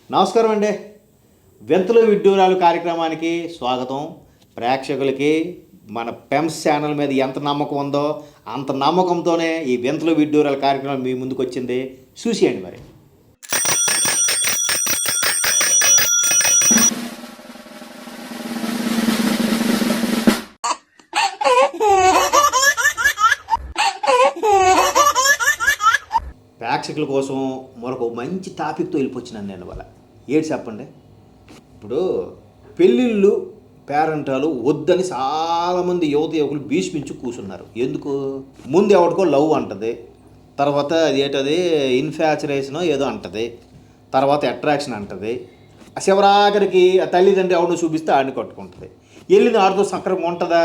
నమస్కారం అండి. వింతలు విడ్డూరాలు కార్యక్రమానికి స్వాగతం. ప్రేక్షకులకి మన పెమ్స్ ఛానల్ మీద ఎంత నమ్మకం ఉందో అంత నమ్మకంతోనే ఈ వింతలు విడ్డూరాల కార్యక్రమం మీ ముందుకు వచ్చింది. చూసేయండి మరి. ప్రేక్షకుల కోసం మరొక మంచి టాపిక్తో వెళ్ళిపోచ్చినాను నేను వాళ్ళ. ఏడు చెప్పండి. ఇప్పుడు పెళ్ళిళ్ళు పేరెంటాలు వద్దని చాలామంది యువకులు భీష్మించి కూర్చున్నారు. ఎందుకు? ముందు ఎవరికో లవ్ అంటది, తర్వాత అది ఇన్ఫాచురేషనో ఏదో అంటది, తర్వాత అట్రాక్షన్ అంటది, శివరాఖరికి ఆ తల్లిదండ్రి ఎవరినో చూపిస్తే ఆడిని కట్టుకుంటుంది. వెళ్ళిన ఆడితో సక్రమంగా ఉంటుందా?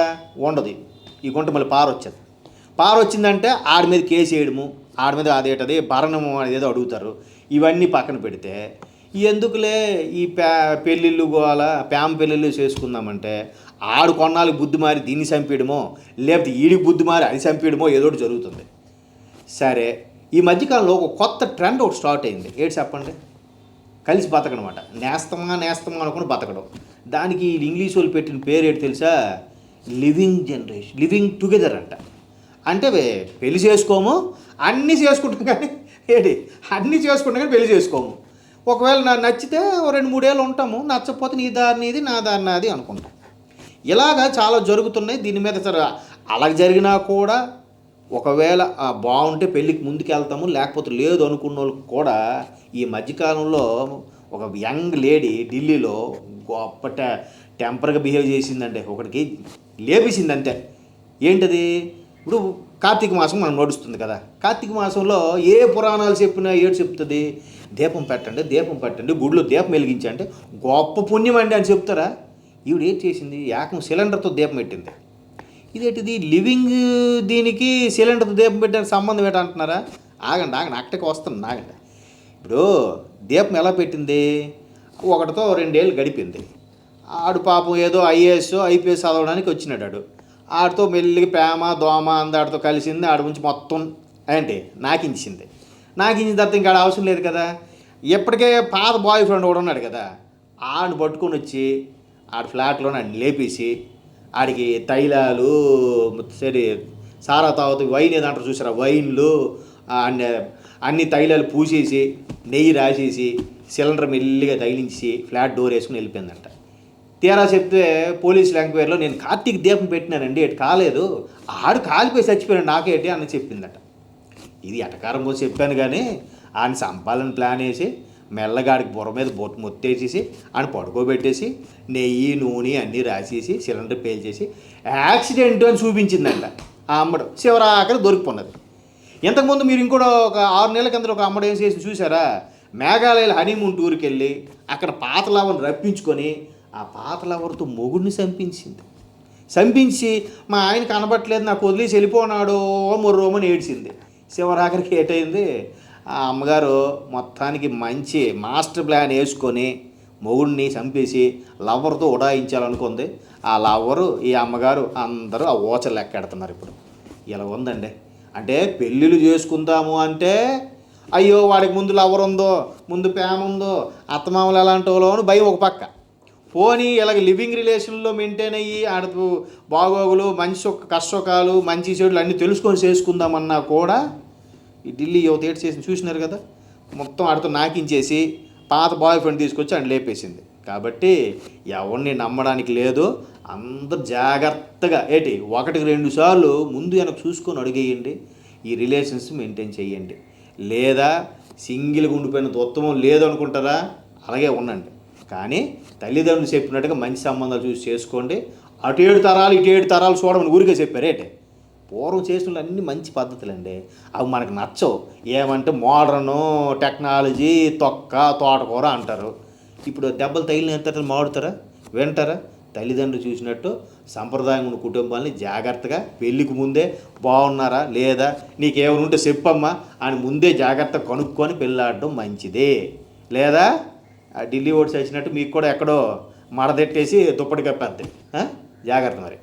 ఉండదు. ఈ గుంట మళ్ళీ పారొచ్చిందంటే ఆడి మీద కేసు వేయడము, ఆడి మీద అదేటది భరణము ఏదో అడుగుతారు. ఇవన్నీ పక్కన పెడితే ఎందుకులే ఈ పెళ్ళిళ్ళు గోల ప్యామ్ పెళ్ళిళ్ళు చేసుకుందామంటే ఆడు కొన్నాళ్ళకి బుద్ధి మారి దీన్ని చంపేయడమో, లేకపోతే ఈడికి బుద్ధి మారి అది చంపేయడమో ఏదో ఒకటి జరుగుతుంది. సరే, ఈ మధ్యకాలంలో ఒక కొత్త ట్రెండ్ ఒకటి స్టార్ట్ అయింది. ఏంటి చెప్పండి? కలిసి బతకడం అన్నమాట. నేస్తమా అనుకుని బతకడం. దానికి ఇంగ్లీష్ వాళ్ళు పెట్టిన పేరు ఏంటి తెలుసా? లివింగ్ టుగెదర్ అంట. అంటే పెళ్లి చేసుకోము, అన్నీ చేసుకుంటాం కానీ అన్నీ చేసుకుంటాం కానీ పెళ్లి చేసుకోము. ఒకవేళ నచ్చితే 2-3 ఏళ్ళు ఉంటాము, నచ్చకపోతే నీ దారిని ఇది నా దారిని అది అనుకుంటాం. ఇలాగా చాలా జరుగుతున్నాయి. దీని మీద సరే అలా జరిగినా కూడా ఒకవేళ బాగుంటే పెళ్ళికి ముందుకు వెళ్తాము, లేకపోతే లేదు అనుకున్న వాళ్ళకి కూడా ఈ మధ్యకాలంలో ఒక యంగ్ లేడీ ఢిల్లీలో గొప్ప టెంపర్గా బిహేవ్ చేసిందంటే, ఒకటికి లేపేసింది అంతే. ఏంటది? ఇప్పుడు కార్తీక మాసం మనం నడుస్తుంది కదా. కార్తీక మాసంలో ఏ పురాణాలు చెప్పినా ఏడు చెప్తుంది? దీపం పెట్టండి, గుడిలో దీపం వెలిగించంటే గొప్ప పుణ్యం అండి అని చెప్తారా? ఈవిడ ఏం చేసింది? ఏకం సిలిండర్తో దీపం పెట్టింది. ఇదేంటిది? లివింగ్ దీనికి సిలిండర్తో దీపం పెట్టడానికి సంబంధం ఏంటంటున్నారా? ఆగండి అక్కడికి వస్తుంది, ఆగండి. ఇప్పుడు దీపం ఎలా పెట్టింది? ఒకటితో 2 ఏళ్ళు గడిపింది. ఆడు పాపం ఏదో ఐపీఎస్ చదవడానికి వచ్చినాడు. ఆడితో మెల్లిగా ప్రేమ దోమ ఆడితో కలిసింది. ఆడి నుంచి మొత్తం నాకించింది తర్వాత ఇంకా అవసరం లేదు కదా. ఇప్పటికే పాత బాయ్ ఫ్రెండ్ కూడా ఉన్నాడు కదా, ఆడిని పట్టుకొని వచ్చి ఆడి ఫ్లాట్లో నన్ను లేపేసి ఆడికి తైలాలు సరే సారా తాగుతూ వైన్ ఏదంటారు చూసారా, వైన్లు అన్ని తైలాలు పూసేసి నెయ్యి రాసేసి సిలిండర్ మెల్లిగా తగిలించి ఫ్లాట్ డోర్ వేసుకుని వెళ్ళిపోయిందంట. తీరా చెప్తే పోలీసుల ఎంక్వైరీలో నేను కార్తీక్ దీపం పెట్టినానండి, ఎటు కాలేదు, ఆడు కాలిపోయి చచ్చిపోయాడు నాకేంటి అని చెప్పిందట. ఇది ఎటకారం కోసం చెప్పాను కానీ ఆయన సంపాలని ప్లాన్ వేసి మెల్లగాడికి బుర్ర మీద మొత్తేసేసి ఆయన పడుకోబెట్టేసి నెయ్యి నూనె అన్నీ రాసేసి సిలిండర్ పేల్చేసి యాక్సిడెంట్ అని చూపించిందంట. ఆ అమ్మడు చివరాఖరి దొరికిపోన్నది. ఇంతకుముందు మీరు ఇంకోటి ఒక 6 నెలల కింద ఒక అమ్మడు ఏం చేసి చూసారా? మేఘాలయలో హనీమూన్ టూర్కి వెళ్ళి అక్కడ పాత లవర్ని రప్పించుకొని ఆ పాత లవర్తో మొగుడిని చంపించి మా ఆయన కనబట్టలేదు, నాకు వదిలేసి వెళ్ళిపోనాడు మొర్రోమని ఏడ్చింది. చివరాఖరికి ఏటైంది? ఆ అమ్మగారు మొత్తానికి మంచి మాస్టర్ ప్లాన్ వేసుకొని మొగుడిని చంపేసి లవర్తో ఉడాయించాలనుకుంది. ఆ లవ్వరు ఈ అమ్మగారు అందరూ ఆ ఓచలు లెక్కెడుతున్నారు. ఇప్పుడు ఇలా ఉందండి. అంటే పెళ్ళిళ్ళు చేసుకుందాము అంటే అయ్యో వాడికి ముందు లవర్ ఉందో, ముందు ప్రేమ ఉందో, అత్తమామలు ఎలాంటి వాళ్ళో అని భయం ఒక పక్క. పోనీ ఇలాగ లివింగ్ రిలేషన్లో మెయింటైన్ అయ్యి ఆడపు బాగోగులు, మంచి కష్టసుఖాలు, మంచి చెడులు అన్నీ తెలుసుకొని చేసుకుందామన్నా కూడా ఈ ఢిల్లీ యువత ఏడు చేసి చూసినారు కదా, మొత్తం ఆడితో నాకించేసి పాత బాయ్ ఫ్రెండ్ తీసుకొచ్చి ఆయన లేపేసింది. కాబట్టి ఎవరిని నమ్మడానికి లేదు. అందరూ జాగ్రత్తగా 1-2 సార్లు ముందు వెనక చూసుకొని అడిగేయండి. ఈ రిలేషన్స్ మెయింటైన్ చేయండి. లేదా సింగిల్గా ఉండిపోయిన ఉత్తమం లేదు అనుకుంటారా, అలాగే ఉండండి. కానీ తల్లిదండ్రులు చెప్పినట్టుగా మంచి సంబంధాలు చూసి చేసుకోండి. అటు 7 తరాలు ఇటు 7 తరాలు చూడమని ఊరికే చెప్పారేంటి? పూర్వం చేసిన అన్నీ మంచి పద్ధతులండి. అవి మనకు నచ్చవు. ఏమంటే మోడర్ను టెక్నాలజీ తోటకూర అంటారు. ఇప్పుడు దెబ్బలు తగిలిన తర్వాత మాడుతారా? వింటారా? తల్లిదండ్రులు చూసినట్టు సంప్రదాయం ఉన్న కుటుంబాలని జాగ్రత్తగా పెళ్ళికి ముందే బాగున్నారా లేదా, నీకేమైనా ఉంటే చెప్పమ్మా అని ముందే జాగ్రత్తగా కనుక్కొని పెళ్ళాడడం మంచిదే. లేదా ఢిల్లీ ఓట్స్ వచ్చినట్టు మీకు కూడా ఎక్కడో మడదెట్టేసి దుప్పటి కప్పేద్ది. జాగ్రత్త మరి.